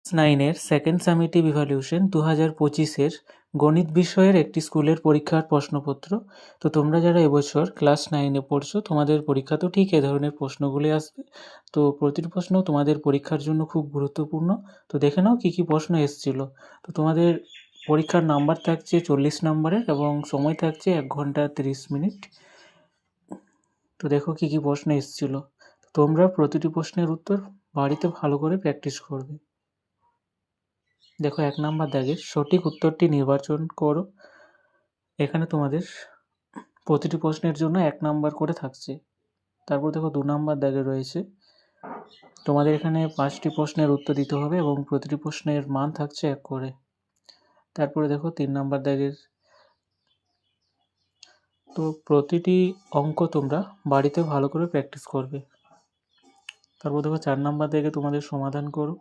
9-এর second summative evaluation 2025-এর গণিত বিষয়ের একটি স্কুলের পরীক্ষার প্রশ্নপত্র। তো তোমরা যারা এবছর ক্লাস 9-এ পড়ছো তোমাদের পরীক্ষাতেও ঠিক এ ধরনের প্রশ্নগুলি আসবে। তো প্রতিটি প্রশ্ন তোমাদের পরীক্ষার জন্য খুব গুরুত্বপূর্ণ। তো দেখে নাও কী কী প্রশ্ন এসেছিল। তো তোমাদের পরীক্ষার নাম্বার থাকছে 40 নম্বরের এবং সময় থাকছে 1 ঘন্টা 30 মিনিট। তো দেখো কী কী প্রশ্ন এসেছিল। তোমরা প্রতিটি প্রশ্নের উত্তর বাড়িতে ভালো করে প্র্যাকটিস করবে। দেখো 1 নাম্বার দাগের সঠিক উত্তরটি নির্বাচন করো। এখানে তোমাদের প্রতিটি প্রশ্নের জন্য 1 নাম্বার করে থাকছে। তারপর দেখো 2 নাম্বার দাগে রয়েছে তোমাদের এখানে 5টি প্রশ্নের উত্তর দিতে হবে এবং প্রতিটি প্রশ্নের মান থাকছে 1 করে। তারপরে দেখো 3 নাম্বার দাগের তো প্রতিটি অঙ্ক তোমরা বাড়িতে ভালো করে প্র্যাকটিস করবে। তারপর দেখো 4 নাম্বার দাগে তোমাদের সমাধান করো।